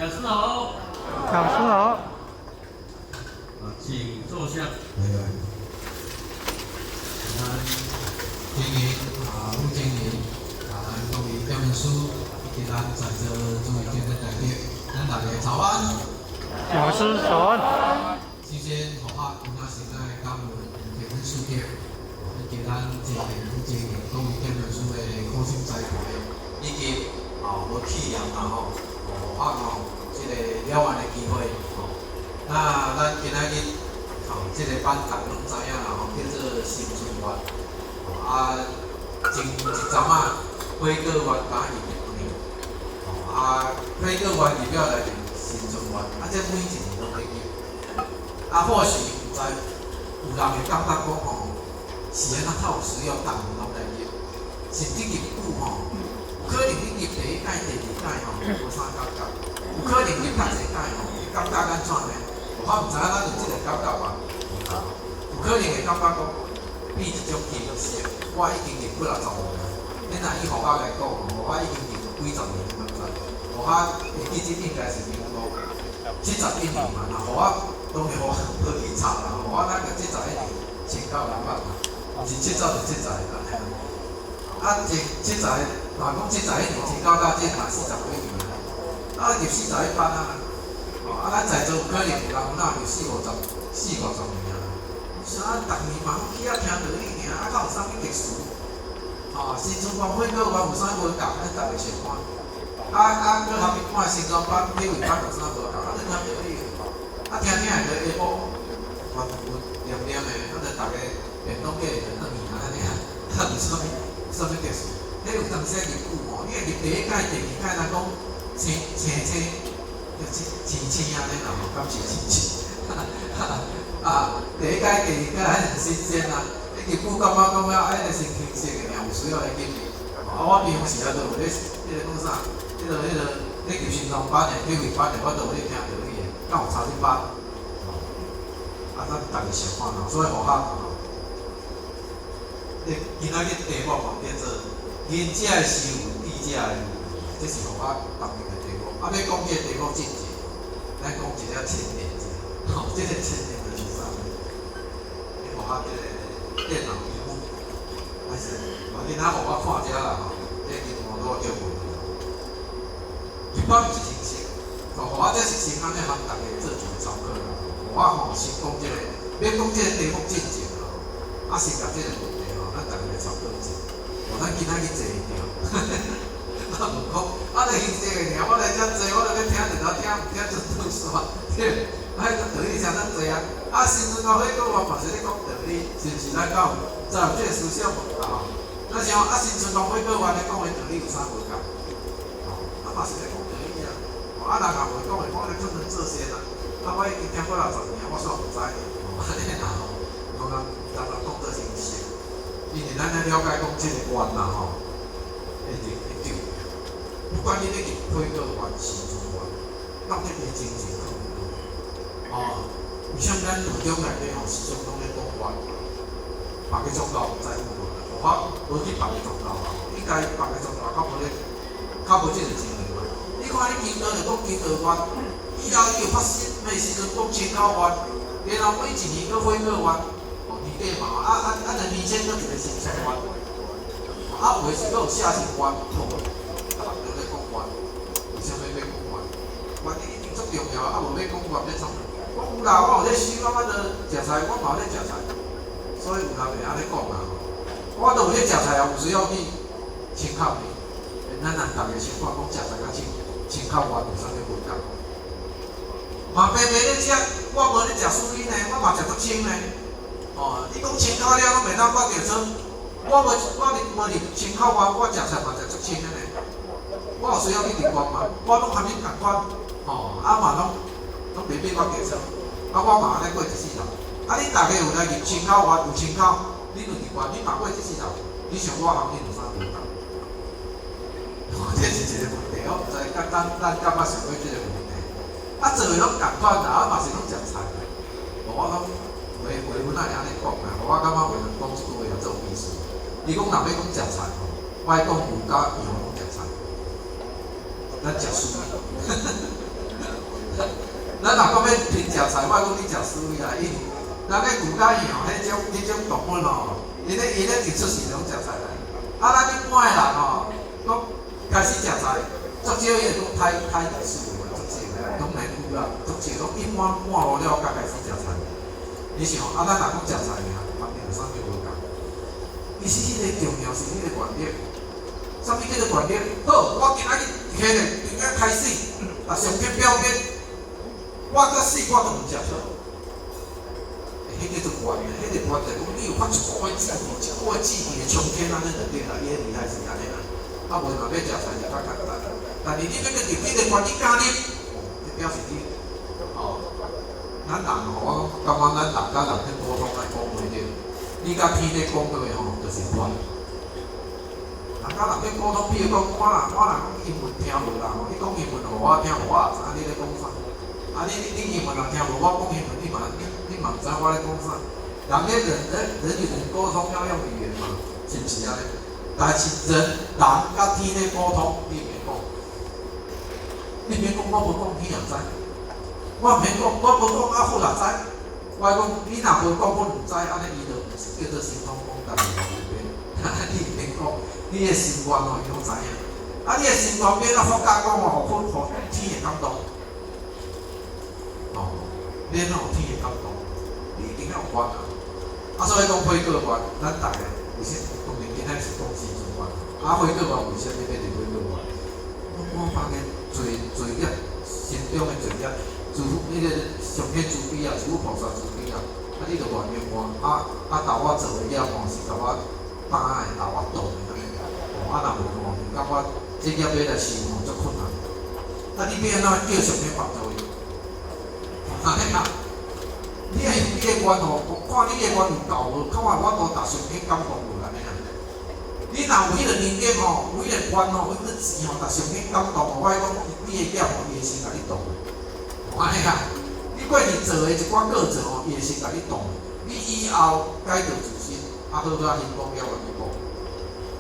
讲师好，讲师好。请坐下。经营副经理各位表演书以及咱在座诸位今日代表，咱大家早安。讲师早安。首先，互我今仔时来感恩评分书记，以及咱经营副经理各位表演书的苦心栽培，以及无企业互我即个了解的机会。那咱今仔日即个班大家拢知影啦，叫做新春月。前一阵花果月刚入入去，花果月入了来就新春月，这每一年拢会入。或许有人会感觉讲是安怎较有需要，逐年拢来入，甚至入久有可能你入第一届、第二届无啥感觉，有可能入较济届会感觉安怎呢？我毋知影咱有即个感觉嘛？有可能会感觉讲，比即种气就是，我已经入几啊10年啦。恁若以互我来讲，我已经入几十年了，我会记即应该是民国71年嘛。若互我当然我无去查啦，我咱个71年1900嘛，是70就70个安尼啦。70个，若讲71年1900，这若40几年啦。入41班啊。咱在座有可能有人有入40、50年啊。啥？逐年嘛拢去遐听道理尔，敢有啥物特殊？新春班、花果月有啥无共？咱逐个相看。搁后面看新庄班、体育班有啥无共？咱听道理。听会着下晡混黏黏的，就逐个电脑机就转去安尼啊，有啥物特殊？迄有当时入久你会入第一届、第二届，咱讲青安尼啦，敢是青第一届、第二届还是新鲜啦。你入久感觉讲了，迄个先轻松个尔，有需要来进去。我平常时都有咧，讲啥？咧入新庄班的、体育班的，我都有咧听道理的。敢有查理班？咱逐个相看啦，所以互今仔日题目讲叫做“仁者的修，智者的愚”，这是互我特别的题目。要讲这个题目之前，咱讲一个前言者。这个前言就是啥？你互我这个电脑屏幕，还是今仔互我看遮啦这个网络叫问题。一般是形式，互我这是先安尼通大家做一个参考啦。我先讲这个，免讲这个题目进前先甲这个问题咱大家来参考一下。咱今仔日坐会着，问讲，就兴这个尔，我来遮坐，我来听一条听，唔听就倒煞，对。道理诚咱济啊！新春到花果月嘛是咧讲道理，是毋是？咱才有这个思想问题咱像新春到花果月咧讲的道理有啥无共？嘛是咧讲道理啊！人也袂讲的，我咧出门做先啦。我已经听过60年，我煞毋知。安尼啦讲当作形式，因为咱咧了解讲即个愿啦会对。不管你咧入花果月、新春月，咱咧个精神。有像咱途中内底时常拢咧讲愿，别个宗教毋知有无啦？我无去别个宗教啦，应该别个宗教较无即个经验嘛。你看你经道就讲经道愿，以后伊有发生咩时阵讲千口愿，然后每一年搁花果月，年底嘛，2000搁一个新春愿，有诶是搁有下新愿，人咧讲愿，为啥物要讲愿？愿一定足重要，无要讲愿要创。我有啦，我有咧修，我著食菜，我嘛有咧食菜，所以有人会安尼讲啦。我都有咧食菜，也有需要去清口的。咱逐个先看讲食菜甲清口愿有啥物分共？嘛白白咧食，我无咧食素饮呢，我嘛食足清呢。你讲清口了，拢袂当我着做。我无入清口愿，我食菜嘛食足清的呢。我有需要去入愿嘛？我拢含恁共款，嘛拢袂变我加做，我嘛安尼过14日。你大家有来入清口愿，有清口，你就入愿，你嘛过14日，你想我含恁有啥无共？这是一个问题，我毋知咱敢捌想过这个问题。做诶拢共款啦，嘛是拢食菜。我讲话文仔会安尼讲啦，我感觉话文讲一句话也做有意思。你讲若要讲食菜我讲有甲以后拢食菜，咱食素。咱若讲要拼食菜，我讲你食素啦，因为人咧牛甲羊迄种动物吼，伊咧一出世拢食菜来。啊，咱一般诶人吼，讲开始食菜，足少伊会讲太艺术啦，足少啦，拢免有啦，足少拢一般半路了才开始食菜。你想，啊，咱若讲食菜尔，方面有啥物无共？其实迄个重要是迄个原理。啥物叫做原理？好，我今仔日起咧，从今开始，啊，上天表面，我到死我都毋食素。迄叫做原理，迄个原理讲你有发一股的志气，一股的志气会冲天安尼就对啦，伊个厉害是安尼啦。啊，无若要食菜就较简单，但是你要跟着迄个原理加入，就表示你，哦，咱人吼，我感觉咱人甲人去沟通来讲袂着，你甲天咧讲落去吼，就是乱。人甲人咧沟通，比如讲我若讲英文听无啦吼，你讲英文互我听，互我也知你咧讲啥。啊，你英文人听无，我讲英文你嘛毋知我咧讲啥。人与人沟通要用语言嘛，是毋是安尼？但是人甲天咧沟通，你免讲，我无讲天也知，我免讲，我无讲啊好也知，我讲你若无讲，我毋知，安尼伊就毋是叫做神通广大的后边。你免讲，你的心愿吼，伊拢知影。啊，你的心愿免啊佛家讲吼，互天会感动。哦，免吼天会感动，你一定要有关啊。啊，所以讲回过关，咱大家为什当然今仔是讲时阵关，啊回过关为什么要伫回过关？我发现罪业心中的罪业，自迄个上天慈悲啊，是佛菩萨慈悲啊，啊你着原谅我，啊斗我做的业吼是甲我担的，斗我动的安尼，哦啊若无吼，甲我这业要来受吼足困难，啊你要安怎叫上天帮助伊？安尼啊？你个愿吼，看你个愿有够无？看我都达上天感动无安尼啊？你若有迄个能力吼，有迄个愿吼，有迄个钱吼，达上天感动吼，我讲你个业吼，伊会先甲你动。安尼啊？你过去做的一寡过程吼，伊会先甲你动。你以后改掉自身，啊好多啊幸福了愿去讲。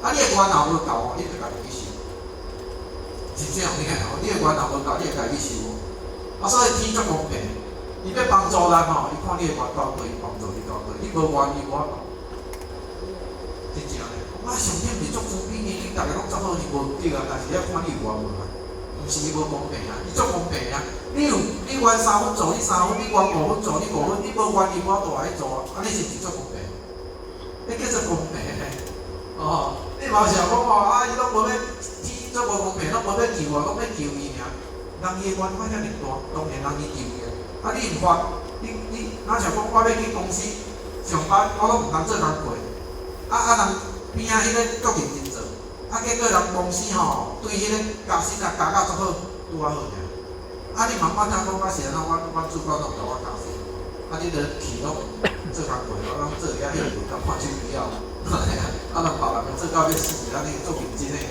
啊你个愿若无够吼，你就家己去受。是这样你看吼，你个愿若无够，你会家己去受。啊，所以天足公平。伊要帮助人吼，伊看你个愿到对，帮助你到对。你无愿意无法度，真正嘞。啊，上天是足慈悲，你大家拢足好，是无对啊。但是要看你有愿无愿，毋是伊无公平啊，伊足公平啊。你愿3分做，你3分；你愿5分做，你5分；你无愿意无法度来做，啊，你是毋是足公平？迄叫做公平嘞。哦，你嘛有想讲哦，啊，伊拢无要天足无公平，拢无要救我，拢要救伊尔。人伊个愿法遐尔大，当然人伊救伊。啊！你毋发，你若想讲我要去公司上班，我拢毋通做工课。人边仔迄个足认真做，结果人公司吼对迄个加薪加到足好，拄啊好尔。你慢慢听讲是安怎，我主管拢甲我加薪，你著去拢做工课，我拢做遐迄个甲看手机啊，人别人做到要死，你足认真诶。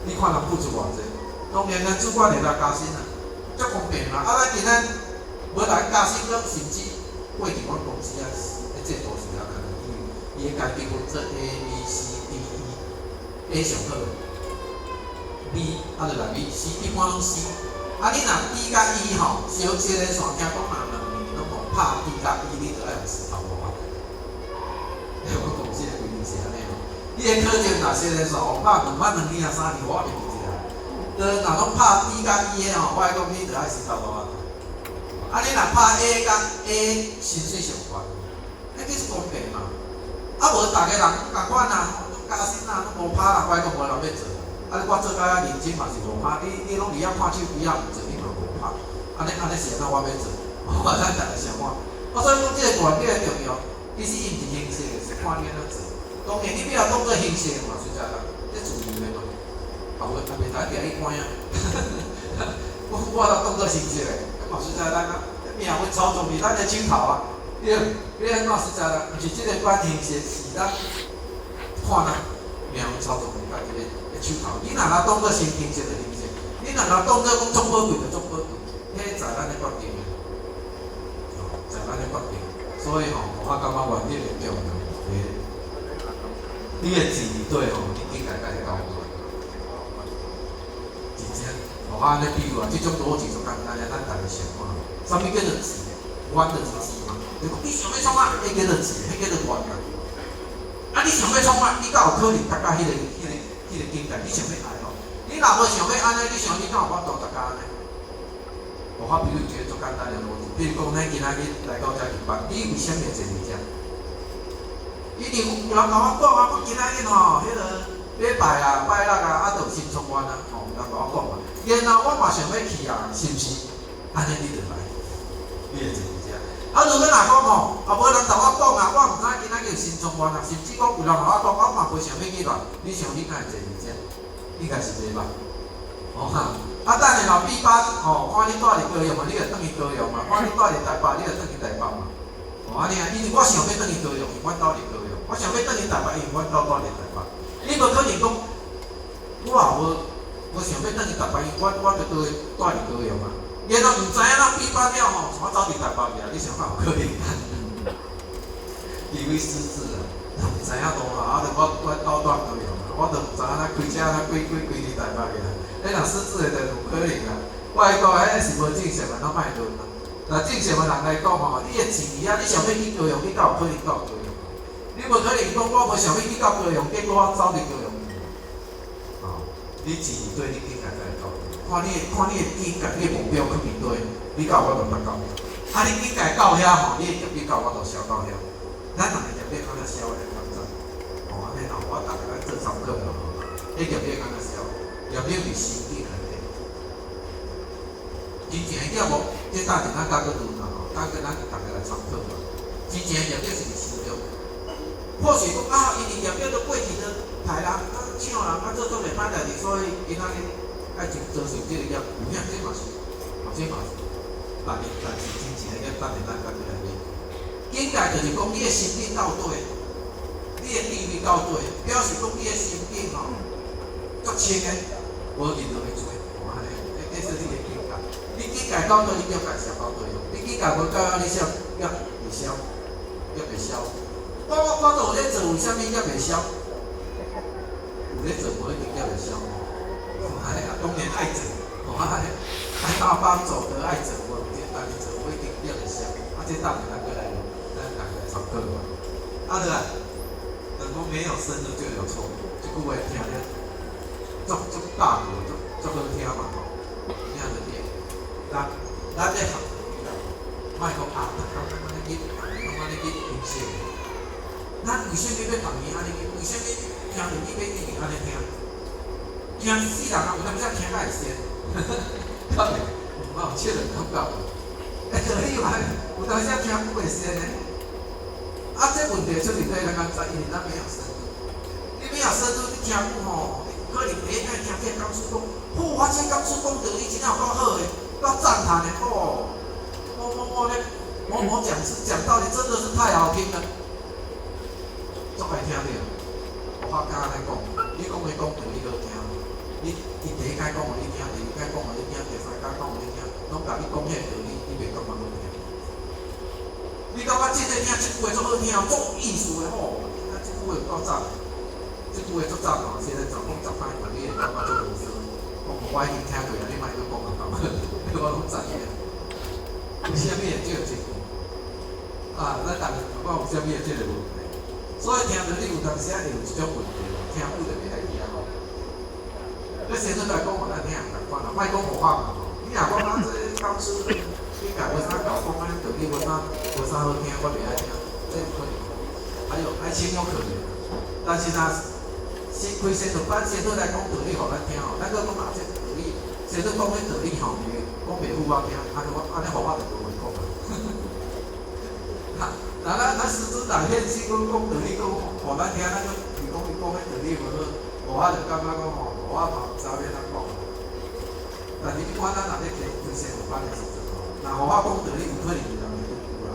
你看人付出偌济，当然咱主管会来加薪啦，足公平啦。咱今仔。无来加薪，搁甚至过伫阮公司啊，制度是啊，伊会家己分做 A、B、C、D、E，A 上好，B 就来 B，C 一般拢 C。你若 D 甲 E 吼，小连线听讲若2年拢无拍 D 甲 E， 你就要用石头无法。阮公司的规定是安尼吼，你个课程若小连线拍2摆2年啊3年，我袂记啊。若拢拍 D 甲 E 的吼，我讲你就爱石头无法。你若拍 A 甲 A 薪水上悬，迄是公平嘛？无大家人共款啊，加薪啊，拢无拍啦，我讲无人要做。我做甲遐认真嘛是无拍，你拢伫遐看手机啊，毋做你嘛无拍。安尼是安怎我要做？咱大家想看。所以讲即个原理的重要，其实伊毋是形式的，是看你安怎做。当然你不要当做形式嘛，实在啦，这自由的嘛。袂使掠伊关啊。我当做形式的。实在咱命会操纵伫咱的手头啊！你安怎实在啦？毋是即个关形式是咱看咱命会操纵伫家己的手头。你若当做形式就形式，你若当做讲总宝贵就总宝贵，迄在咱的决定的，在咱的决定。所以吼，我感觉原理的重要。你的字对吼，你应该家己搞。真正，安尼比如啊，即种逻辑就简单咧，咱大家想看，啥物叫做字？冤就是字嘛。你讲你想要创啊，迄叫做字，迄叫做冤啊。啊，你想要创啊，你敢有可能达到迄个境界？你想要爱哦？你若无想要安尼，你想你敢有法度达到安尼？我比如觉得最简单的逻辑，比如讲，咱今仔日来到遮入班，你为什么会坐伫遮？一定有人甲我讲啊，我今仔日吼，迄个礼拜啊、拜六啊，就有新创园啊，吼，有人甲我讲嘛。然后我嘛想要去啊，是毋是？安尼你就来，你会坐伫遮。啊，如果若讲吼，啊无人甲我讲啊，我毋知今仔日有新创园啊，甚至讲有人甲我讲，我嘛袂想要去来，你想你敢会坐伫遮？应该是袂吧？哦哈。啊，等下后闭班，吼，看你住伫高雄嘛，你就转去高雄嘛；看你住伫台北，你就转去台北嘛。哦，安尼啊，因为我想要转去高雄，因阮兜伫高雄；我想要转去台北，因为阮兜伫台北。你无可能讲，我也无想要转去台北，因为我就住伫高雄嘛。然后毋知影咱闭班了吼，我走伫台北去啊，你想看有可能？以为失智啊，毋知影多嘛，啊，就我兜高雄嘛，我就毋知影咱开车咱开伫台北去啦。你若失智的，就有可能啦。我来讲，迄是无正常的，咱莫论啦。若正常的人来讲吼，你的钱啊，你想要去高雄，你敢有可能到高雄？你无可能讲我无想要去到高雄，结果我走伫高雄。哦，你钱对你境界才会到。看你的境界，你的目标去面对，你到我就达到。啊，你境界到遐吼，你的业力到我就消到遐。咱人的业力敢若消的较早。哦，安尼吼，我逐个来做参考咯。迄业力敢若消？业力是心境内底，真正的业无，这等阵咱甲佫论啦吼，等阵咱逐个来参考嘛。真正的业力是心中，或许讲啊，因为业力都过去了，害人啊抢人啊做种袂歹代志，所以今仔日爱遭受这个业，有影这嘛是，这嘛是，但是真正的业，等阵咱甲佫来理。境界就是讲你的心境到对，你的地位到对，表示讲你的心境吼。足清个，无任何个做，安尼，这是你的境界。你境界到对，你境界消到对咯。你境界无到啊，你消业袂消，业袂消。我都有咧做，为虾米业袂消？有咧做，无一定业袂消。安尼啊，当然爱做，安尼，爱大帮做得爱做，无简单哩做，无一定业袂消。啊，这当然咱过来，咱大家参考嘛。啊，对啊，人讲没有深入就有错，这句话听咧。足大个，足好听嘛吼，听着对。咱咧学，莫讲啊，咱安尼去，拢安尼去分析。咱为什么要同伊安尼去？为什么听着你要一定安尼听？听死人啊，有当时听甲会先，到底有冇切人感觉？可以嘛？有当时听不会先呢？啊，这问题出现在咱讲在，因为咱没有深入。你没有深入，你听久吼。可能第一摆听这讲师讲，我这讲师讲道理真有够好诶，够赞叹诶，某讲师讲道理真的是太好听了，足爱听着。我敢安尼讲，你讲的讲道理好听，你第一摆讲互你听，第二摆讲互你听，第三摆讲互你听，拢甲你讲迄道理，你袂感觉好听。你感觉这个听这句话足好听，足有意思诶吼，啊这句话有够赞。这句话足赞哦，现在讲10摆，你会感觉足无说。我已经听过啦，你莫再讲啦，好吗？我拢知影。有啥物会借这个？啊，咱逐个我有啥物会借个问题？所以听到你有当时会有一种问题，听久就袂爱听吼。你先出来讲互咱听，共款啦，莫讲互我嘛吼。你若讲咱这讲师，你甲为啥教讲安尼道理，为啥好听，我袂爱听，这不可能。还有爱情有可能，但是若先开先做班，先做来讲道理，互咱听吼。咱搁讲这道理，先做讲迄道理吼，讲袂赴我听，安尼互我就无话讲啦。咱师尊来现时讲道理，讲互咱听，咱个伊讲迄道理无好，互我就感觉讲吼，互我嘛毋知要怎讲。但是你看咱若咧开先做班的时阵吼，若互我讲道理，有可能有人会拄啦。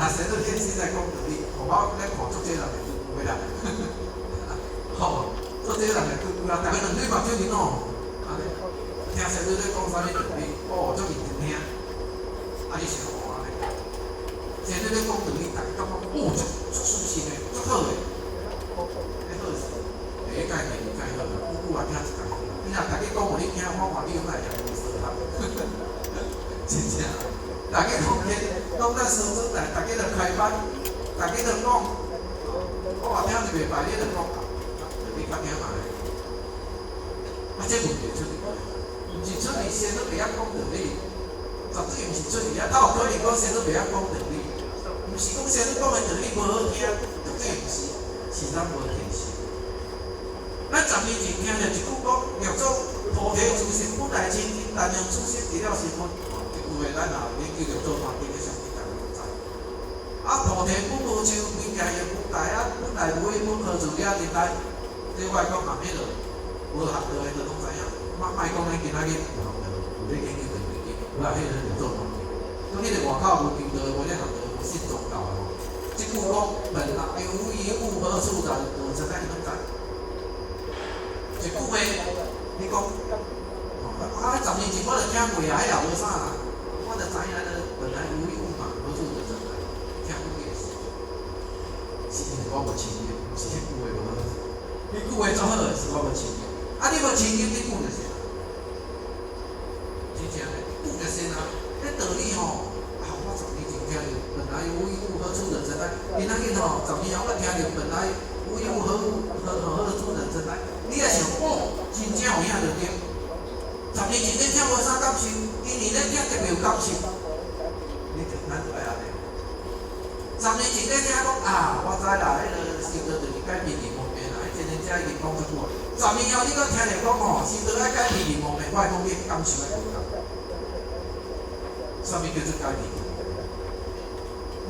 若先做现时来讲道理，互我咧看足这人会拄袂啦。吼，做这人会拄啦，逐个两对目睭面哦，安尼听先生咧讲啥物道理，哦，足认真听。啊，你想看安尼？先生咧讲道理，大家感觉哦，足舒适诶，足好诶。迄好是第一届、第二届好啦，久久也听一届。你若大家讲互你听，我看你用来讲无适合，真正。大家讲咱师尊来，大家就开班，大家就讲，我话听就袂歹，你就讲，就你较听嘛。啊，这问题出伫哪？毋是出伫先都袂晓讲道理，绝对毋是出伫遐，哪有可能讲先都袂晓讲道理？毋是讲先都讲的道理无好听，绝对毋是，是咱无天性。咱10年前听着一句讲，叫做菩提自性本来清净，但用自性治了身份。这句话咱若研究着做法，定个相信大家都知。啊，菩提本无树，规家业本大啊，本来无一本何自了人来？这我讲嘛，迄落无学道的都拢知影。莫讲咱今仔日有学道，有咧研究着研究，有啊，迄个就做法。咁迄个外口无求道，无咧学道，无信宗教的吼。这句讲本来无一物何处来？我真咱拢知。一句话，你讲，啊，10年前我就听过啊，迄也无啥啦，我就知影了，本来无一物嘛，何处就真来，听过也是。是因为我无亲眼，毋是迄句话无好。迄句话做好是我无亲眼，啊，你无亲眼，你讲就先啦。真正诶，讲就先啦。迄道理吼，啊，我10年前听着，本来无一物，何处人真来？今仔日吼，10年后我听着，本来无一物，何处人真来？你也想，真正有影就对。10年前你听无啥感受，今年你听特别有感受，你就咱就爱安尼。10年前你听讲啊，我知啦，迄个心道就是改脾气方面啦，迄真真正已经讲出久。10年后你搁听着讲吼，心道爱改脾气方面，我讲你感受爱无同。啥物叫做改脾气？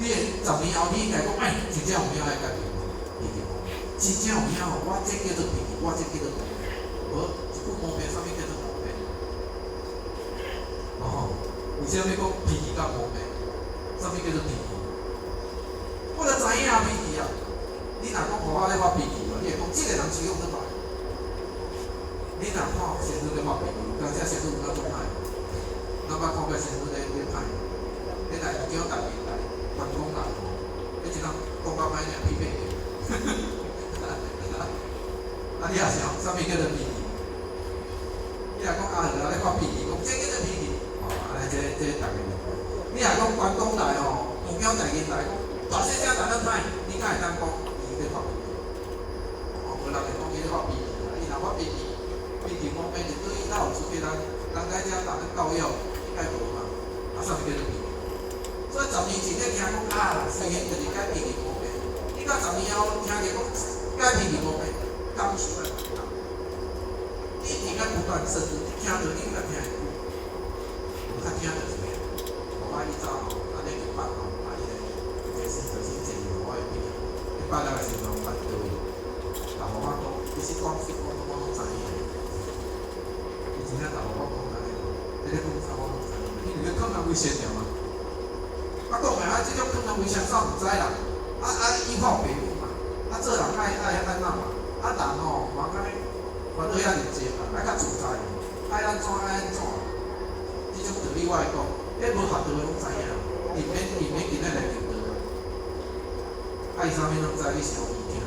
你10年后你应该讲，哎，真正有影爱改脾气方面，真正有影吼，我这叫做脾气，我这叫做毛病。无一句毛病，啥物叫做毛病？哦，为啥物讲脾气甲毛病？啥物叫做脾气？我就知影脾气啊！你若讲互我咧发脾气，你会讲这个人使用得歹。你若看先生咧发脾气，当时先生有哪种歹？咱捌看过先生咧歹？你来叫大面来，办公来，你一人讲到歹尔，批评你。啊，你也想啥物叫做脾气？你若讲啊，人咧发脾气，讲这叫做脾气，哦，安尼这大家明白。你若讲关公来吼，有叫大人来讲。大细声谈得歹，你敢会当讲伊咧发脾气？哦，无人会讲伊咧发脾气啦。伊若发脾气，脾气方面就对伊哪有出去人在遮逐日教育，应该无嘛？啊，啥物叫做脾气？所以10年前你听讲啊，虽然就是改脾气方面，你到10年后听着讲改脾气方面，感受来不同。你应该不断深入，听着你应该听会久，无较听着是咩？我伊早吼，安尼就办吼。就是这样，我会变。你拜六个时阵办倒位，但互我讲，其实讲实我拢知影。以前啊，但互我讲安尼，你咧讲啥我拢知影。你伫咧可能危险了嘛？啊，讲诶，啊，这种可能危险啥毋知啦。依靠父母嘛。啊，做人爱安怎嘛？啊，人吼，嘛安尼，烦恼遐尔济嘛，爱较自在，爱安怎爱安怎。这种道理我会讲，迄无学道诶拢知影，伊免今仔来求道。爱啥物拢知，你是互伊听。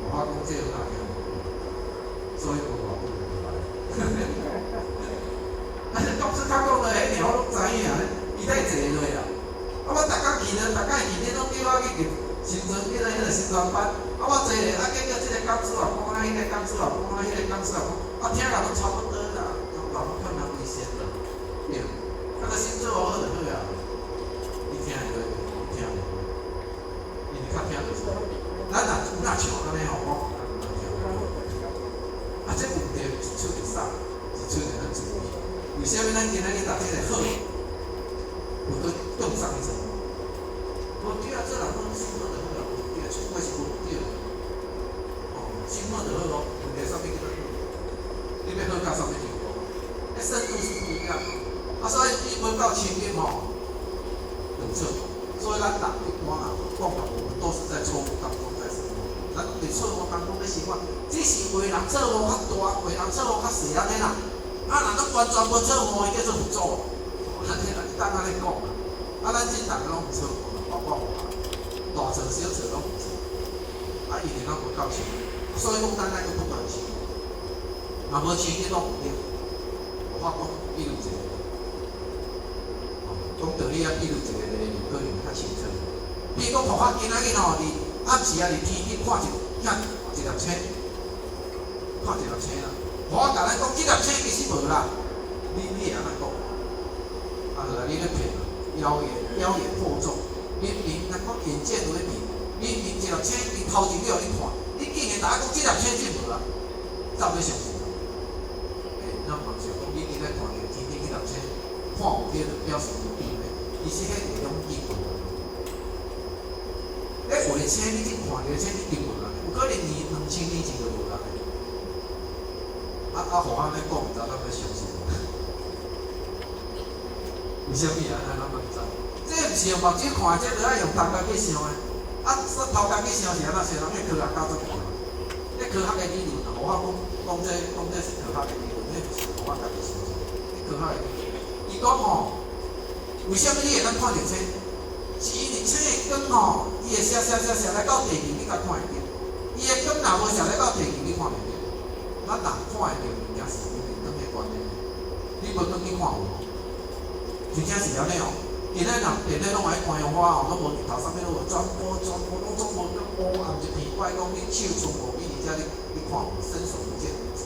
我讲这有哪听？所以无偌久就来。啊，当初较讲了，迄条我拢知影，伊太济落啊。啊，我逐工去咧，拢叫我去新村迄个新传班。啊，我坐咧，啊，结果即个讲师啊，讲啊，迄个讲师啊，讲啊，迄个讲师啊，讲，啊，听人拢差不多啦，都人可能危险啦。对，啊，个先做好就好啊。你听会落，听袂落。因为较听就是，咱若有哪像安尼吼，我讲听。啊，这问题一出就啥，一出就咱注意。为虾米咱今仔日读这个好，有搁更上一层？无对啊，做人好心好就好啦，无对啊，出怪是无对的。哦，心好就好咯，问题啥物叫做好？你要好到啥物程度？迄深度是不一样的。啊，所以你要到清净吼，有错。所以咱人一般啊，讲法我们都是在错误当中在生活。咱伫错误当中咧生活，只是为人错误较大，为人错误较细安尼啦。啊，若咱完全无错误，伊叫做有错误。安尼啦，你当安尼讲啦。啊，咱真逐个拢有错误，包括我，大错小错拢有错。啊，因为咱无够清，所以讲咱爱去不断清。咱若无青你拢毋对。我讲比如一个，讲道理啊，比如一个例子可能较清楚。比如讲，互我今仔日吼，伫暗时啊，伫天顶看一粒星，看一粒星啦。我甲咱讲，这粒星其实无啦，你会安怎讲？啊，就来你咧骗啦，妖言惑众。明明咱讲眼见为凭，明明一粒星伫头前了你看，你竟然打讲这粒星真无啦，怎要相信？咱嘛想讲，你今日看到天顶迄粒星，看有对就表示有对的，其实迄是一种因果。画星你真看到星你根无啦，有可能2000年前就无啦。互我安尼讲，毋知咱要相信？为虾米啊？咱毋知？这毋是用目睭看，这着爱用头壳去想的。头壳去想是安怎想？人迄科学教足悬。迄科学的理论啊，互我讲这是科学的理论，迄毋是互我家己想的。迄科学的理论，伊讲吼，为虾米你会当看到星？是因为星的光吼，伊会射来到地球，你才看会到。伊的光若无射来到地球，你看袂到。咱人看会到物件是因为光的关系。你无光去看有无？真正是安尼哦。今仔人电脑拢爱看用花哦，拢无日头上面拢有转播，拢总无暗一片，怪讲你手全无比，而且你看有伸手不见五指，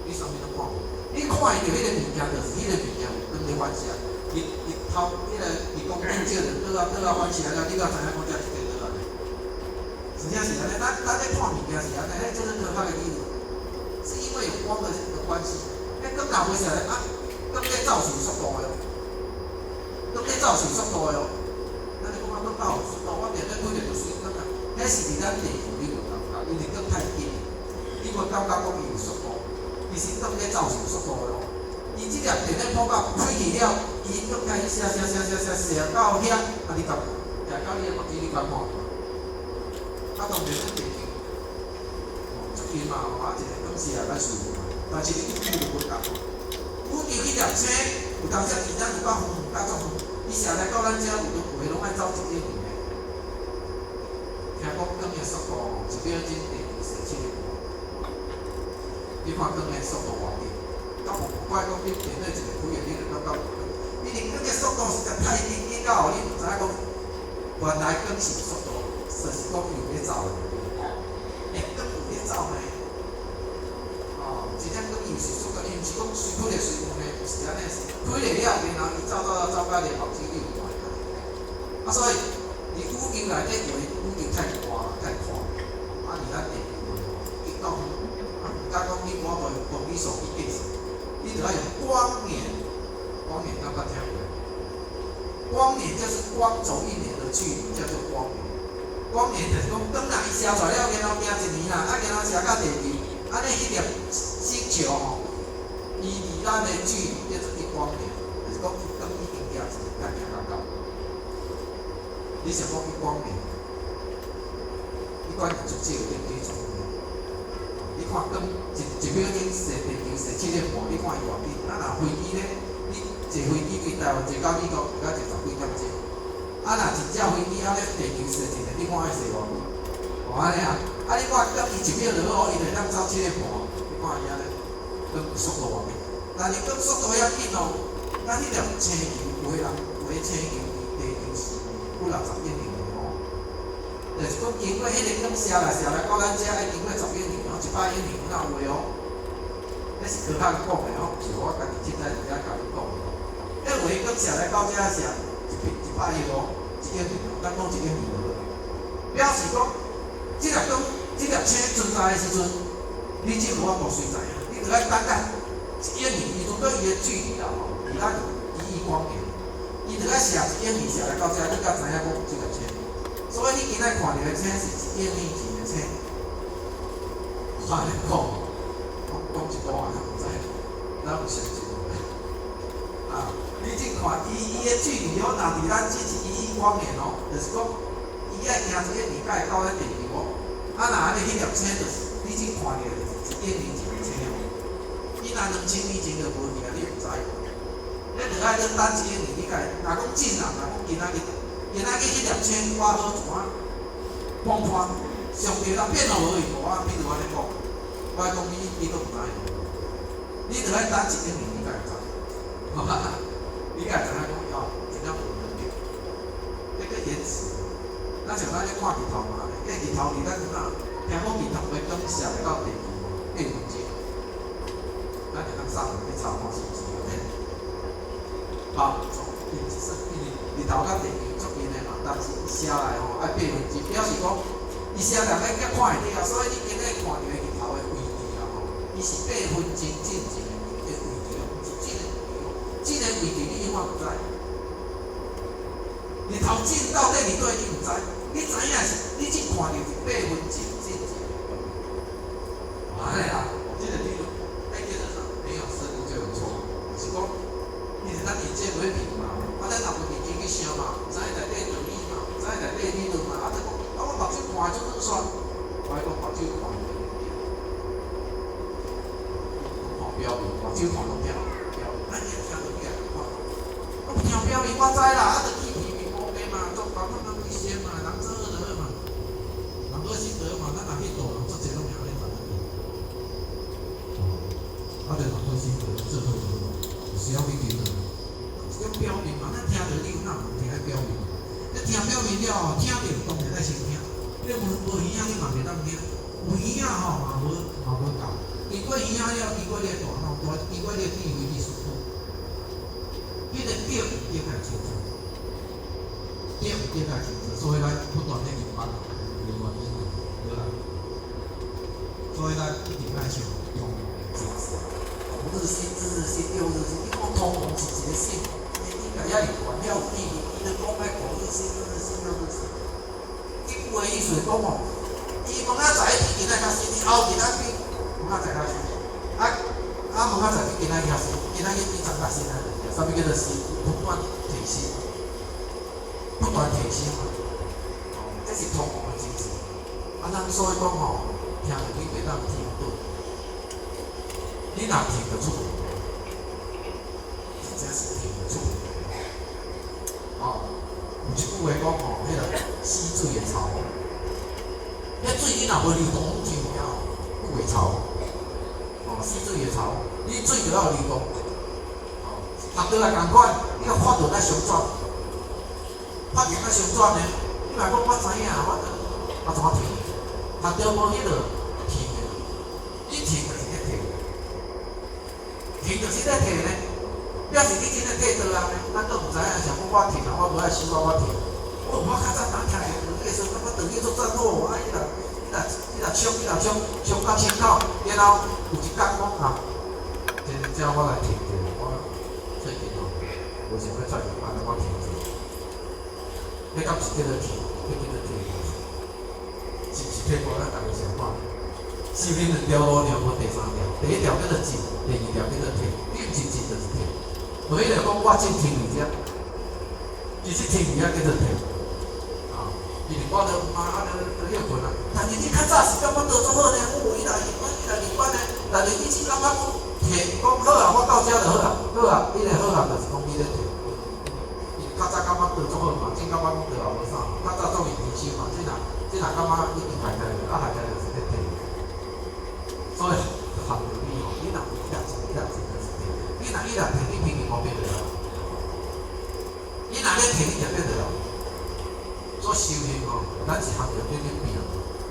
你啥物拢看无。你看会到迄个物件，就是迄个物件有光的反射。日头迄个日光照着倒反射了，你才知影讲这是地倒来。真正是安尼，咱咧看物件是安尼，迄就是科学的理论，是因为有光的关系。迄光若无射来啊，光咧走是有速度的。光咧走是有速度的哦，咱咧讲光走有速度，我电咧推着就随光啊。迄是伫咱地球你无感觉，因为光太紧，你无感觉讲伊有速度。其实光咧走是有速度的哦。伊即粒电咧破到开去了，伊光开始射到遐，啊你甲射到你的目睭你敢看？啊当然咱地球，足近嘛，一个光射来咱视嘛，但是你宇宙就无共。宇宙迄粒星。有当时离咱有够远，甲足远，伊射来到咱遮有拢爱走1英里的。听讲光的速度吼，1秒钟等于47个光。你看光的速度偌紧，到无怪讲你电脑一个开的，你就感觉有光。因为光的速度实在太紧到，你毋知影讲原来光是速度，就是讲有咧走的。光有咧走呢？哦，真正光伊是速度，伊毋是讲随开就随开呢，毋是安尼。开了了，然后伊走到你目睭，你有看到。啊，所以伫宇宙内底话，宇宙太宽太宽，啊，伫咱地球伊讲，啊，毋敢讲你我无你手机计算，你着要用光年，光年敢捌听过？光年就是光走1年的距离，叫做光年。光年就是讲，光若伊射出来了，然后行1年啦，啊，然后射到地球，安尼迄粒星球吼，伊离咱的距离叫做光年，就是讲伊光已经行一甲行到。你想讲伊光年，伊管是足少的电子状况。你看光一秒钟射地球射7点半，你看伊偌紧。咱若飞机咧，你坐飞机飞台湾坐到美国，要坐10几点钟。啊，若一架飞机啊咧地球射一日，你看要射偌久？安尼啊？啊，你看光伊1秒就好，伊就当走7点半，你看伊安尼，光速度偌紧。但是光速度遐紧哦，咱迄粒星球有的星球离地球是50英里哦，就是讲经过迄个光射来到咱遮，爱经过10英里哦，100英里哪有的哦？迄是科学讲的哦，是我家己凊彩伫遮甲你讲的哦。迄有的光射来到遮射100英哦，1英里哦，咱讲1英里无好，表示讲即粒光、即粒星存在的时阵，你只无法度随知影，你着爱等等。1英里，伊如果伊的距离啦吼，离咱1亿光年，伊着爱射1英里射来到遮，你才知影讲有即粒星。所以你今仔看到的星是1英里前的星。我安尼讲，讲一段啊，毋知咱有相信无？啊，你即看伊的距离哦，若离咱即是1亿光年哦，就是讲伊爱行1英里，才会到咱地球哦。啊，若安尼迄粒星就是你即看到的就是1英里前的星哦。你若2000年前就无去啊，你毋知。你着爱等1英里，你家若讲近人，若讲今仔日迄粒星我好怎啊？碰上帝若变落无去，我比如安尼讲，我讲你都唔知，你着爱等1年你才会知，你才会知影讲哦，真正有能力，那个延迟，咱像咱咧看日头嘛，迄日头伫咱哪，听讲日头要等下来到第8分钟，咱就当上去查看是毋是有骗，好，日头甲第2足近的嘛，但是写来吼爱8分钟，表示讲。伊写人咧较看会到啊，所以你今日看到日头的位置啊吼，伊是8分钟进前的位置，毋是这个位置，这个位置你永远唔知。日头进到底伫对你唔知，你知影是，你只看到是8分钟进前的。安尼啊，这个理论，叫做啥？没有深就有错，是讲，你是咱理解为平嘛，咱若不认真去想嘛，知内底道理嘛，知内底理论嘛，我目睭看就算算，我讲目睭看就标明，目睭看拢标明，咱也听到起来看，我听标明我知啦，着去批评乌白嘛，做包括人卫生嘛，人做好得嘛，人恶心得嘛，咱若去做，人做这拢晓得嘛。着人恶心得做好得嘛，是要去记得，这种标明嘛，咱听着你有哪问题爱标明？你听标明了，听着当然爱先听。你无耳仔你嘛袂当听，有耳仔吼嘛无够。经过耳仔了，经过你大脑，经过你智慧去思考，迄个点才清楚，点才清楚。所以咱不断咧研发，研发对啦。所以咱一定爱想通知识，日新、日新、又日新。你讲通红是一个新，你家遐有管了有意义，你著讲爱讲日新、日新、又日新。有诶意思讲吼，伊问仔载比今仔较新，后日仔比问仔载较新。问仔载比今仔较新，今仔比昨较新啊！啥物叫做新？不断提升，不断提升嘛。这是通往的精神。咱所以讲吼，听着你袂当听对，你若听得出，真正是听得出。有一句话讲吼，迄个死水会臭。迄水你若无流动，听有影不会臭。死水会臭，你水就要流动。学倒来共款，你要发动来相转，发动来相转呢？你若讲我知影，我怎停？学倒无迄落停的，你停就是咧停，停就是咧停呢。表示你真正退倒啊！咱都毋知影，想讲我停啊，我无爱收我停。我较早当听的，你个时候我长期做战斗，伊若冲到青口，然后有一天讲啊，叫我来停者，我最近无想要再上班，我停者。你敢是叫做停？叫做停？是毋是退步？咱大家想看。视频2条路了，无第3条。第1条叫做进，第2条叫做停。你毋是进就是停。所以就讲我真听而只，其实听而只叫做听，因为我著休困啊。但是你较早是感觉倒做好呢，我伊来入班呢，但是你是感觉讲听讲好啊，我到遮就好啊，好啊，你个好啊，就是讲你咧听。较早感觉倒做好嘛，真感觉讲倒也无啥，较早总会提升嘛，这若感觉已经害在了，害在就是咧听。所以学道理吼，你若有听，就是听。你若听，你平平无变就了。你若咧听，你就变就了。做修行吼，咱是学着变变变。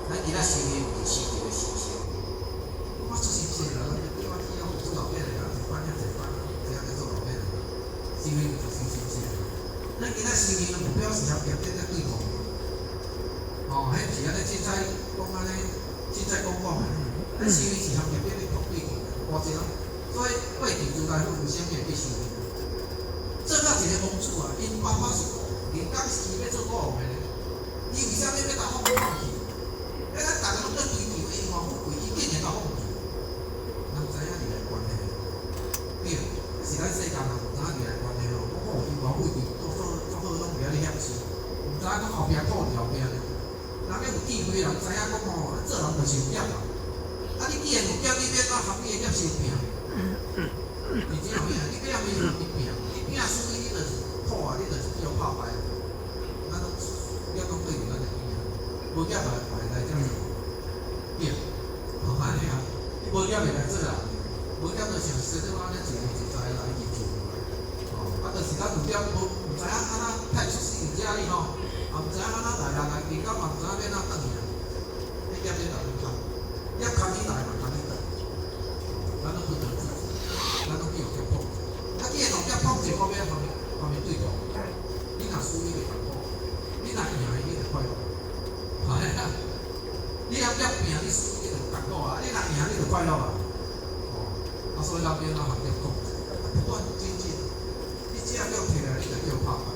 咱今仔修行毋是修一个修行。我做修行啦，对我以后做老板的啦，做班这样做老板的。修行就是修行。咱今仔修行的目标是向别人在对抗。迄是安尼，凊彩讲安尼，凊彩讲的。咱修行是向别人在对抗，无一人。所以过去自来佛有啥物去修行？做到一个公主啊，因爸爸是连讲是要做国王的呢。伊为啥要甲放弃？咱大家拢在追求荣华富贵，伊竟然甲放弃。人知影利害关系，对，是咱世间人毋知影利害关系咯。我有荣华富贵，做好拢袂晓咧享受，毋知影讲后壁苦伫后壁咧。人咧有智慧人知影讲吼，做人就是有业啦。你既然有业，你免怎含你的业受病？你只有命，你不要命就你病，你病输你就是苦啊，你就是叫拍败。咱拢要讲对咱的病啊，无业来这样子，对，好安尼啊。随着安尼做就知来去做哦，啊，就是咱有点无知影安那太出事者哩吼，啊，毋知影安那来啦，来期间嘛毋知影要哪转去啊，迄点点来去看，要看你来嘛看你来，咱都不得自知，咱都去有点碰。啊，你个弄点碰者方面对讲，你若输你就艰苦，你若赢伊就快乐，系啊，你若要拼你输你就艰苦啊，你若赢你就快乐啊。啊，所以那边那行业控制不断精进，你只要叫起来，你就叫拍牌。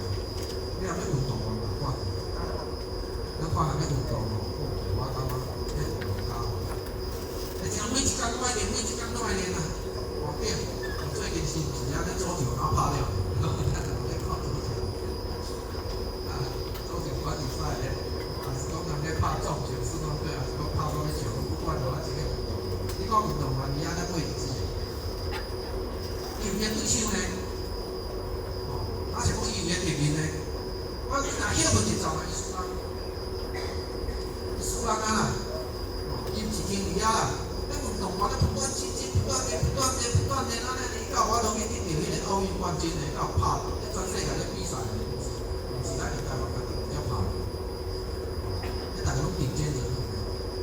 你若要运动啊，难管。咱看人要运动哦，我感觉迄运动较好。而且每一工都爱练，每一工都爱练啊。哦，对，最近是毋是啊？咧足球然后拍了，咧看足球。啊，足球管理赛咧，啊是讲人咧拍撞球、四方队啊，是讲拍什么球，不管哪一个运动，你讲运动啊，你安尼会知。语言对手呢？哦，啊是讲语言敌人呢？我若晓问就走啦，伊输人，伊输人啊啦！哦，伊毋是经理啊啦，你运动完了不断精进，不断练，安尼你到我拢去得到迄个奥运冠军的，到拍，全世界咧比赛的，毋是咱台湾家己要拍的，你大家拢顶尖人物，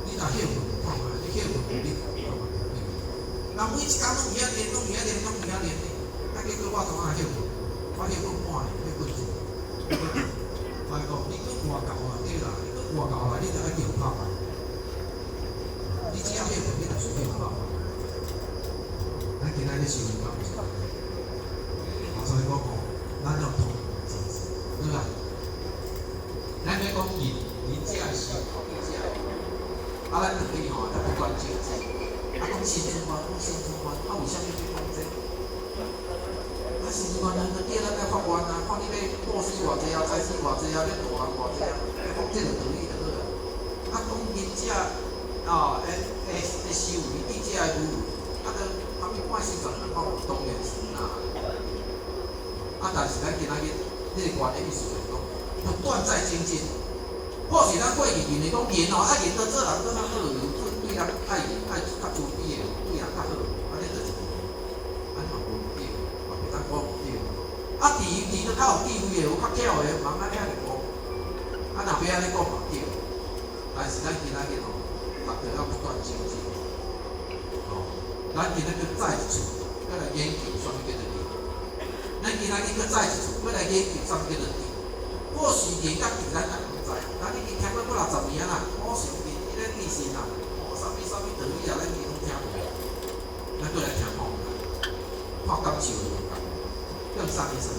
你若晓问就看卖，你晓问就你看卖。人每一工拢会晓练，啊，结果我怎啊晓问？我晓问半年，晓问一，我讲你去外教啊，对啦，你去外教来，你就爱叫拍牌。你只要晓问，你就随便拍牌。咱今仔日收银讲是，所以我讲，咱要同对吧？咱要讲人家是人家，啊，咱两个吼，咱不管经济。啊，讲新中国，啊，为什么要讲这？啊，新中国人就叫咱来发愿啊，看你要报死偌济啊，财死偌济啊，要大人偌济啊，讲这就道理就好啊。啊，讲仁者啊，会修为，智者会愚，啊，就他们半世传人讲当然是啦。啊，但是咱今仔日这个观的意思就是讲，不断在精进。或许咱过去认为讲人哦，啊人都做人做较好，对人爱较自卑的，对人较好，啊，这就是咱嘛无对，嘛袂当讲无对。啊，伫都较有智慧的，有较巧的，人安尼讲，啊，若要安尼讲嘛对。但是咱今仔日哦，学着要不断精进，哦，咱今仔日再一次要来研究什么叫做理，咱今仔日要再一次要来研究什么叫做理。或许人甲其他人唔知，但你听过几60年啦，我想伊咧理性啦，啥物道理啊，咱伊拢听过，咱过来听看感受就讲，用啥意思？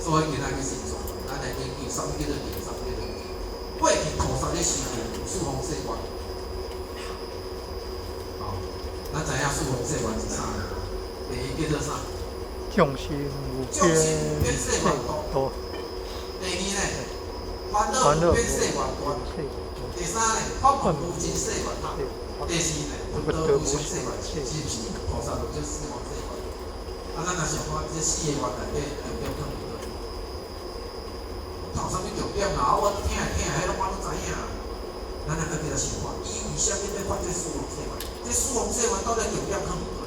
所以今仔日是做，咱来研究啥物叫做理，啥物叫做理。过去菩萨咧修行，四方世观，哦，咱知影四方世观是啥？第一叫做啥？众生无边誓多。第二呢，烦恼无边誓愿断。第三呢，法门无尽誓愿行。第四呢，佛道无上誓愿是毋是？菩萨就叫四方誓愿。啊，咱若想看这四个愿内底重点囥伫倒？头啥物重点啊？我听迄拢我都知影。咱若搁叫他想看，伊为虾米要发这四方誓愿？这四方誓愿到底重点囥伫倒？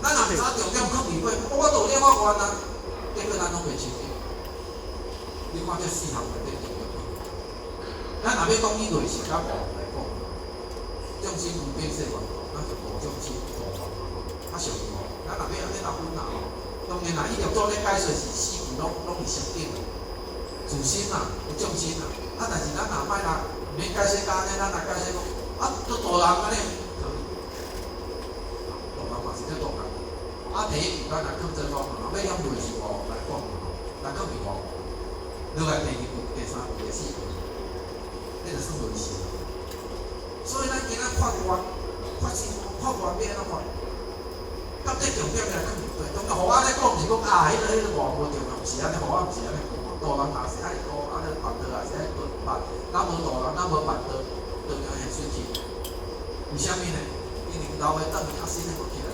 咱若毋知重点囥伫倒，我道理我愿啊，结果咱拢袂清楚。你看这四项内底重点囥，咱若要讲伊类是甲无来讲，众生无边誓愿度，咱就无众生度较上无。咱若要安尼来分啦吼，当然啦，伊着做咧解说是四句拢是相等的，自心啦，众生啦。啊，但是咱若摆啦，免解释甲安尼，咱来解释讲，啊，做大人安尼可以，大人嘛是咧大人。啊，第一句咱来讲真讲嘛，要用类是无来讲嘛，来讲是无。落来第二句、第三句、第四句，这就算类似。所以咱今仔发愿、发愿要安怎发？到底重点来讲唔对，当然互我咧讲是讲啊，迄个外无重要，毋是安尼，互我毋是安尼讲。大人也是爱多，安尼办道也是爱多办。咱无大人，咱无办道，当然会出去。为虾米呢？因为老的等伊啊，身体无起来，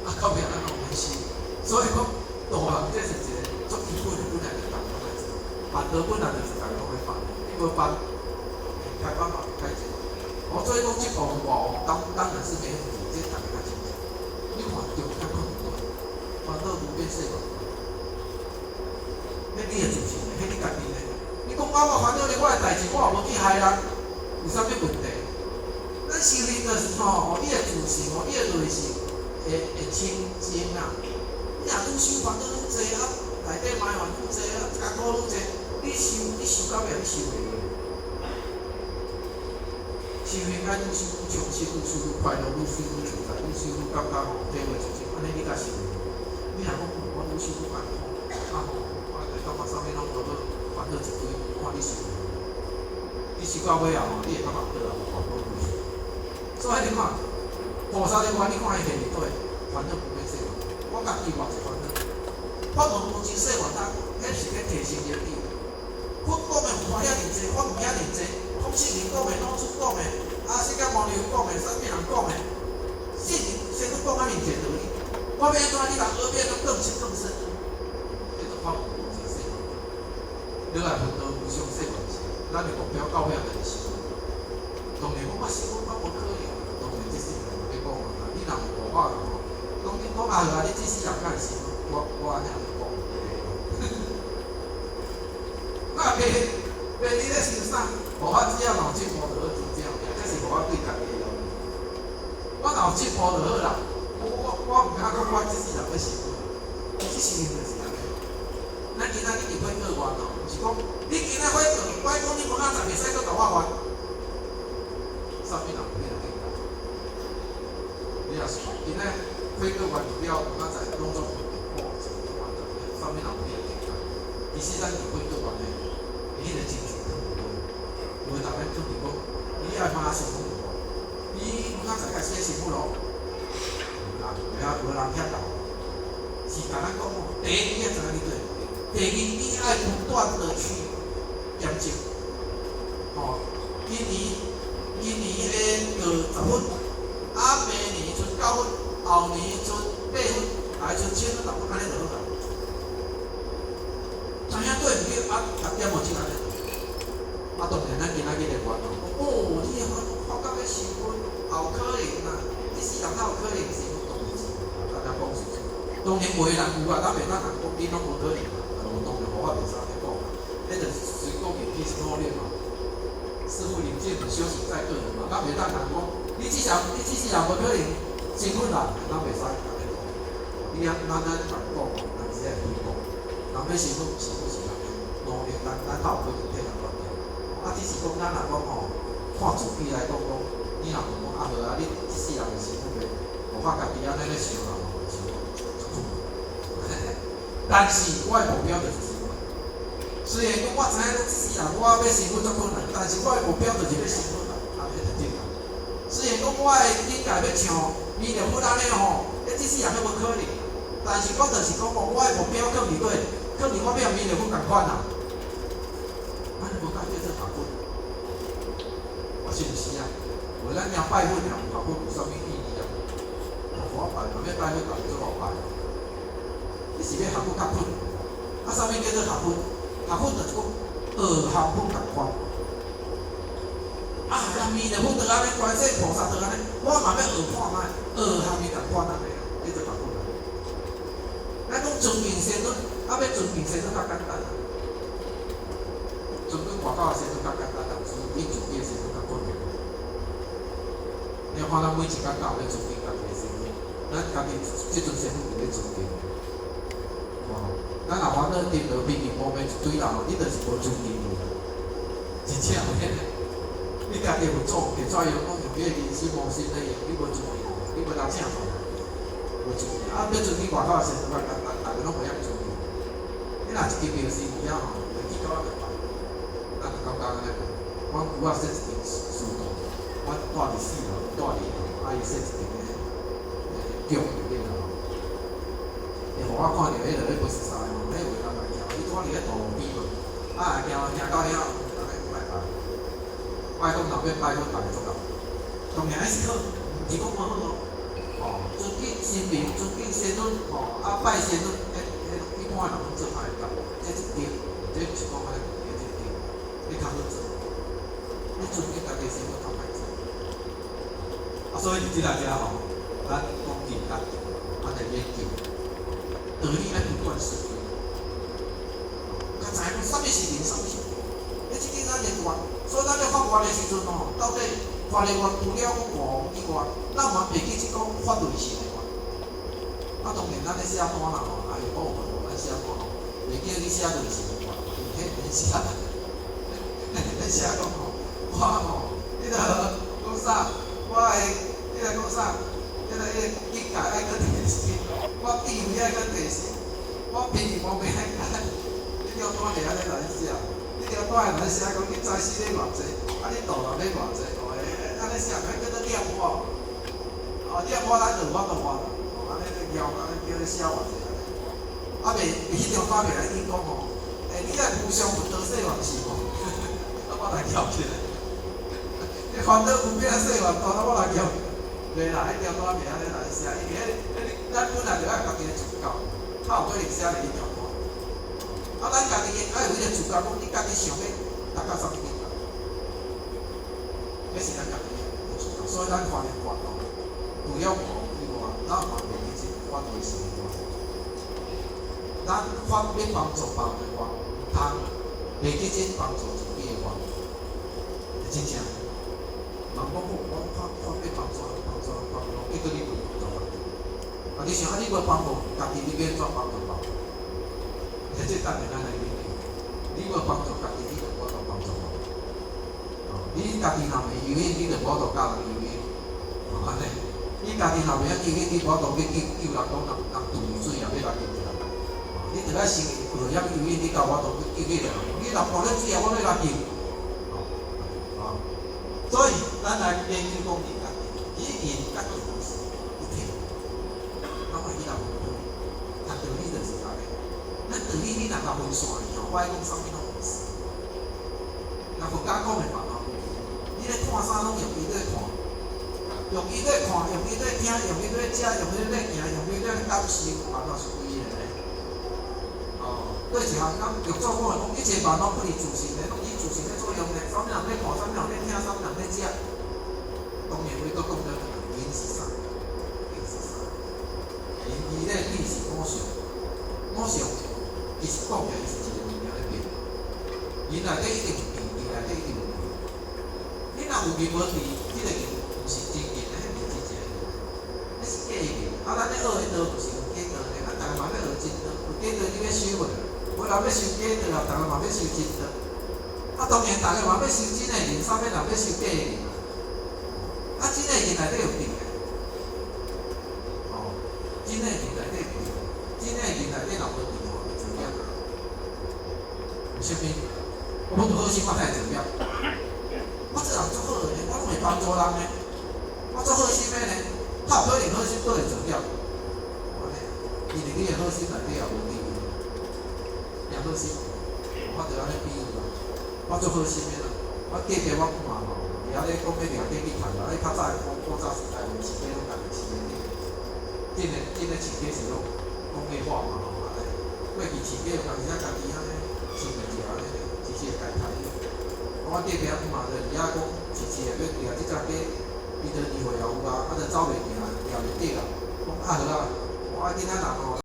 啊，到尾咱拢免死。所以讲，大人这是一个足基本来就讲。办道本来就是家己拢会办，你无办，开办嘛开钱。所以讲这部分当然是没问题，这大家较清楚。你看着较困难，烦恼无变细个。迄你的自信，迄你家己的。你讲我无烦恼咧，我的代志我也无去害人，有啥物问题？咱修行就是吼，你的自信，你的内心会清净啊。你若愈修烦恼愈济啊，内底麻烦愈济啊，艰苦愈济，你修到尾你修袂落。修行爱愈修愈长寿，愈修愈快乐，愈修愈自在，愈修愈感觉吼体会自信，安尼你才修。你若讲我愈修愈艰苦，啊吼，我就感觉啥物拢无好，烦恼一堆，看你修。你修到尾啊吼，你会感觉好啊，无好愈修。所以你看，菩萨咧看，你看伊现对，烦恼不会细个。我家己嘛是烦恼，我无真细汉当，迄是咧提升业力。阮讲的有看遐尼济，我毋遐尼济。讲圣人讲的，老祖讲的，释迦牟尼佛讲的，啥物人讲的，圣人先讲遐尼济道理。我要安怎你人耳边都更深更深？这个法无真细汉。你来分到无上细汉时，咱的目标到尾就是修。当然，我修我无可能，当然这世人要讲啊，你若无法吼，讲你讲啊，你这世人敢会修？我安尼讲。那别你咧想啥？无法只要脑筋婆就好，就这样，这是无法对家己的要求。我脑筋婆就好啦，我毋敢讲我这世人要成功，这世人就是安尼。咱今仔日入会做完哦，毋是讲你今仔会做，我讲你明仔载袂使搁甲我还。啥物人不要紧张？你若是今仔会做完了，明仔载拢做啥物人不要紧张？其实咱入会做完咧。你的情绪很多，有的人跟你讲，你爱马上服务，你明仔载开始服务咯，无人听到，是甲咱讲哦，第一你要知影你对，第二你爱不断的去验证，哦，今年的20分，明年剩9分，后年剩8分，来剩7分、10分，安尼就好啦。知影对毋对？逐点无即安尼。当然，咱今仔日的愿哦，你发觉要成婚，后可能啦，你世人哪有可能成婚？当然讲是，当然袂人有啊，咱袂当人讲你拢无可能啦。当然，我袂使安尼讲啦，迄就是随讲业必是努力嘛。师傅领进修行在个人嘛，咱袂当人讲你这世人无可能成婚啦，咱袂使安尼讲。你咱讲，但是要对讲。人要成婚，是安尼，努力，咱哪有可能替人决定？只是讲咱若讲吼，看自己来讲讲，你若问讲好啊，你一世人的成婚袂，无法家己安尼咧想啊，想但是我的目标就是成婚。虽然讲我知影一世人我要成婚足困难，但是我的目标就是要成婚啦，安尼就对啦。虽然讲我的境界要像弥勒佛安尼吼，一世人还无可能，但是我就是讲我的目标放伫对，放伫我要弥勒佛共款啦。咱无解决这学问，我是毋是啊？为咱领拜佛了，学问有啥物意义啊？我拜，若要拜佛，就做5拜。你是要学问较困难，啥物叫做学问？学问就是讲学问共款。弥勒佛就安尼，观世菩萨就安尼，我嘛要学看卖，学物共款安尼，叫做学问。咱讲尊敬仙尊，要尊敬仙尊较简单啊。尊敬外口的先生较简单，但是尊敬自己的先生较困难。你看咱每一工到咧尊敬家己的先生，咱家己即阵先生就咧尊敬。哦，咱若烦恼颠倒批评无明一堆人，你就是无尊敬伊。真正诶，你家己有做，会怎样讲用你的人生模式来用？你无尊敬伊，你无当正做，无尊敬。要尊敬外口的先生较简单，大家拢袂晓尊敬。你若一间庙是有影吼，会记到咱。咱就感觉安尼，阮舅仔说一间书堂，阮住伫4楼，住伫伊说一间宫里面吼，伊互我看着迄个不是啥吼，迄话人来听，伊住伫咧道路边嘛，行到遐，大家拜拜，拜讲后壁拜讲大家做到，当然是好，毋是讲无好哦，哦，尊敬神明，尊敬仙尊，吼，拜仙尊，一般人拢做歹个，这一点，这是讲安尼。你较好做，你尊敬家己先要较歹做。所以伫即内遮吼，咱讲认真。来研究，道理来不断实践。较知影啥物是人，啥物是鬼，迄即个咱人缘，所以咱咧发愿的时阵吼，到底发的愿除了王以外，咱嘛袂记即讲发类型的愿。啊，当然咱咧写单啦吼，哎呦，我有咱写单吼，袂记你写类型的愿，因为迄写，你写讲吼，我吼，你著讲啥？我会。你来讲啥？你来迄境界爱搁提升，我地位爱搁提升，我平平无袂爱干。你条单袂安尼来写，你条单会来写讲你财死咧偌济，啊你度人咧偌济，安尼写，安叫做念我。哦，念我咱就我啦，安尼咧叫你写偌济安尼。啊袂迄条单袂来应讲吼，你来互相分得说话是无？啊我来叫起来，你烦恼有变说话，当然我来叫。袂啦，迄条单袂安尼来写，因为咱本来就爱家己的自觉，较有可能写咧迄条单。啊，咱家己爱有迄个自觉，讲你家己想要达到啥物境界，迄是咱家己的自觉。所以咱发的愿咯，除了王以外，咱嘛袂记是发类型的愿。咱发要帮助别人的愿，通袂记真帮助自己的愿，是真正。人讲我发要帮助。结果你袂帮助人，啊！你想啊，你无帮助家己，你要怎帮助别人？即等下咱来研究。你无帮助家己，你就无法帮助别人。你家己若袂游泳，你就无法度教人游泳。安尼，你家己若袂晓游泳，你无法度去救人讲人渡水啊，要来救人。你着爱先会晓游泳，你才有法度去救人。你若碰咧水啊，我要来救。所以咱来研究讲人家己，以人家己。道理就是安尼，咱道理你若甲分线哩吼，我爱讲啥物拢无事。若佛家讲的嘛，嘛无去。你咧看啥拢用伊咧看，用伊咧看，用伊咧听，用伊咧食，用伊咧行，用伊咧感受，嘛那是规个咧。哦，对一项咱玉祖讲的讲，一切万拢不离自性的，拢以自性的作用的。啥物人咧看，啥物人咧听，啥物人咧食。当然，我搁讲到因是啥？因是啥？因伊咧意是我想。我想，伊是讲起来，伊是一个物件咧变。人内底一定有变，人内底一定有变。你若有面无变，迄个人毋是真人，迄是真正人，迄是假人。啊，咱咧学迄道就是有假道咧，咱逐个嘛要学真道，有假道你要修袂？无人要修假道啊，逐个嘛要修真道。啊，当然逐个嘛要修真诶人，啥物人要修假诶人啊？啊，真诶人内底有变诶。哦，真诶人内底有变。真诶人内底若无变吼，就做孽。为虾米？我拄好心，我才会做孽。我这人足好诶，我拢会帮助人诶，我足好心诶呢，how可能好心都会做孽？因为你诶好心内底也无地位，也好心，我着安尼比喻啦。我足好心诶啦，我隔壁我看吼，伊遐咧讲要掠鸡去趁啦，较早古早时代有饲鸡拢家己饲诶，真诶饲鸡是拢。讲假话嘛吼，安尼，过去饲鸡就家己安尼饲袂着安尼，直接会家杀。我隔壁嘛就伊遐讲饲要掠即只鸡，伊就二岁也有啊，啊就走袂行，掠袂得啊。讲啊好啊，我今仔人吼。